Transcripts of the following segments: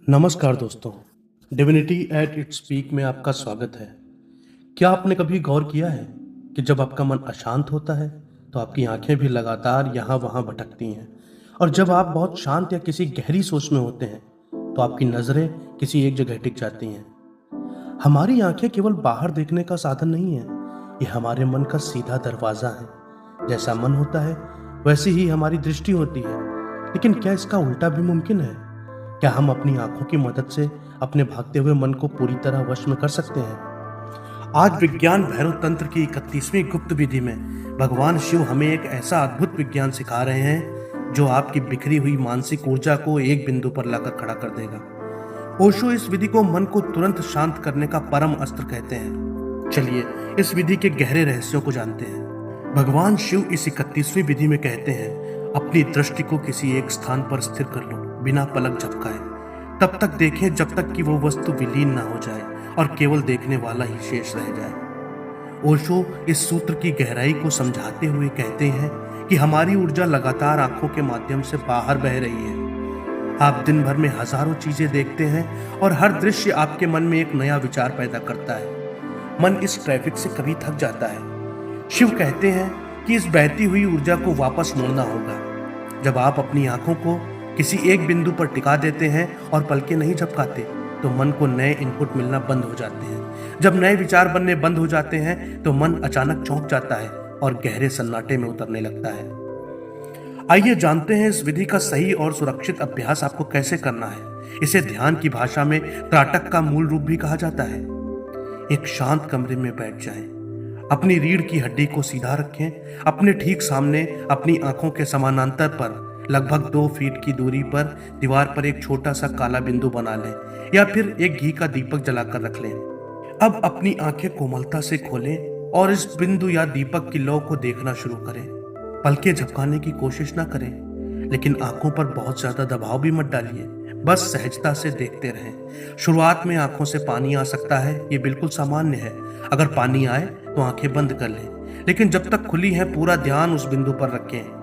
नमस्कार दोस्तों, divinity at its peak में आपका स्वागत है। क्या आपने कभी गौर किया है कि जब आपका मन अशांत होता है तो आपकी आंखें भी लगातार यहाँ वहाँ भटकती हैं, और जब आप बहुत शांत या किसी गहरी सोच में होते हैं तो आपकी नज़रें किसी एक जगह टिक जाती हैं। हमारी आंखें केवल बाहर देखने का साधन नहीं है, ये हमारे मन का सीधा दरवाज़ा है। जैसा मन होता है वैसी ही हमारी दृष्टि होती है, लेकिन क्या इसका उल्टा भी मुमकिन है? क्या हम अपनी आंखों की मदद से अपने भागते हुए मन को पूरी तरह वश में कर सकते हैं? आज विज्ञान भैरव तंत्र की 31वीं गुप्त विधि में भगवान शिव हमें एक ऐसा अद्भुत विज्ञान सिखा रहे हैं जो आपकी बिखरी हुई मानसिक ऊर्जा को एक बिंदु पर लाकर खड़ा कर देगा। ओशो इस विधि को मन को तुरंत शांत करने का परम अस्त्र कहते हैं। चलिए इस विधि के गहरे रहस्यों को जानते हैं। भगवान शिव इस 31वीं विधि में कहते हैं, अपनी दृष्टि को किसी एक स्थान पर स्थिर कर लो, बिना पलक झपकाए। तब तक देखें जब तक कि वो वस्तु विलीन ना हो जाए और केवल देखने वाला ही शेष रह जाए। ओशो इस सूत्र की गहराई को समझाते हुए कहते हैं कि हमारी ऊर्जा लगातार आंखों के माध्यम से बाहर बह रही है। आप दिन भर में हजारों चीजें देखते हैं और हर दृश्य आपके मन में एक नया विचार पैदा करता है। मन इस ट्रैफिक से कभी थक जाता है। शिव कहते हैं कि इस बहती हुई ऊर्जा को वापस मोड़ना होगा। जब आप अपनी आंखों को किसी एक बिंदु पर टिका देते हैं और पलकें नहीं झपकाते तो मन को नए इनपुट मिलना बंद हो जाते हैं। जब नए विचार बनने बंद हो जाते हैं तो मन अचानक चौंक जाता है और गहरे सन्नाटे में उतरने लगता है। आइए जानते हैं इस विधि का सही और सुरक्षित अभ्यास आपको कैसे करना है। इसे ध्यान की भाषा में त्राटक का मूल रूप भी कहा जाता है। एक शांत कमरे में बैठ जाएं, अपनी रीढ़ की हड्डी को सीधा रखें, अपने ठीक सामने अपनी आंखों के समानांतर पर लगभग 2 फीट की दूरी पर दीवार पर एक छोटा सा काला बिंदु बना लें या फिर एक घी का दीपक जलाकर रख लें। अब अपनी आंखें कोमलता से खोलें और इस बिंदु या दीपक की लौ को देखना शुरू करें। पलकें झपकाने की कोशिश ना करें, लेकिन आंखों पर बहुत ज्यादा दबाव भी मत डालिए, बस सहजता से देखते रहें। शुरुआत में आंखों से पानी आ सकता है, ये बिल्कुल सामान्य है। अगर पानी आए तो आंखें बंद कर लें, लेकिन जब तक खुली हैं पूरा ध्यान उस बिंदु पर रखें।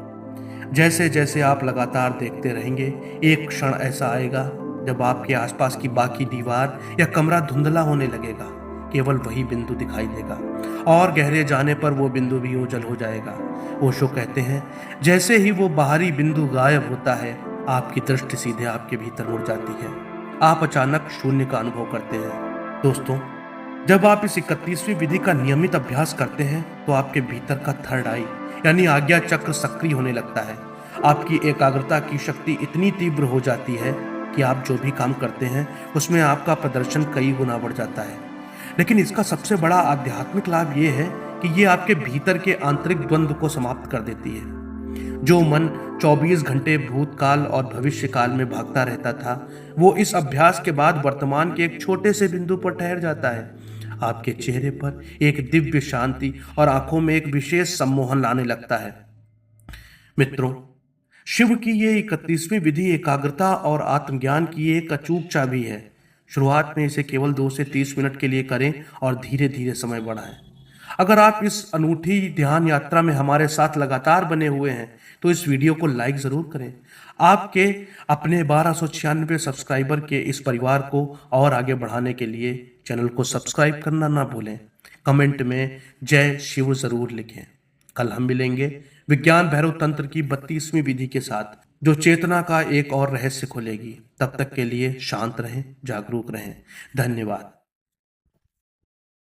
जैसे जैसे आप लगातार देखते रहेंगे, एक क्षण ऐसा आएगा जब आपके आसपास की बाकी दीवार या कमरा धुंधला होने लगेगा। केवल वही बिंदु दिखाई देगा और गहरे जाने पर वो बिंदु भी ओझल हो जाएगा। ओशो कहते हैं, जैसे ही वो बाहरी बिंदु गायब होता है, आपकी दृष्टि सीधे आपके भीतर मुड़ जाती है। आप अचानक शून्य का अनुभव करते हैं। दोस्तों, जब आप इस 31वीं विधि का नियमित अभ्यास करते हैं तो आपके भीतर का थर्ड आई यानी आज्ञा चक्र सक्रिय होने लगता है। आपकी एकाग्रता की शक्ति इतनी तीव्र हो जाती है कि आप जो भी काम करते हैं उसमें आपका प्रदर्शन कई गुना बढ़ जाता है। लेकिन इसका सबसे बड़ा आध्यात्मिक लाभ ये है कि ये आपके भीतर के आंतरिक द्वंद्व को समाप्त कर देती है। जो मन 24 घंटे भूतकाल और भविष्य काल में भागता रहता था, वो इस अभ्यास के बाद वर्तमान के एक छोटे से बिंदु पर ठहर जाता है। आपके चेहरे पर एक दिव्य शांति और आंखों में एक विशेष सम्मोहन लाने लगता है। मित्रों, शिव की ये 31वीं विधि एकाग्रता और आत्मज्ञान की एक अचूक चाबी है। शुरुआत में इसे केवल 2 से 30 मिनट के लिए करें और धीरे धीरे समय बढ़ाएं। अगर आप इस अनूठी ध्यान यात्रा में हमारे साथ लगातार बने हुए हैं तो इस वीडियो को लाइक जरूर करें। आपके अपने 1296 सब्सक्राइबर के इस परिवार को और आगे बढ़ाने के लिए चैनल को सब्सक्राइब करना ना भूलें। कमेंट में जय शिव जरूर लिखें। कल हम मिलेंगे विज्ञान भैरव तंत्र की 32वीं विधि के साथ, जो चेतना का एक और रहस्य खोलेगी। तब तक के लिए शांत रहें, जागरूक रहें। धन्यवाद।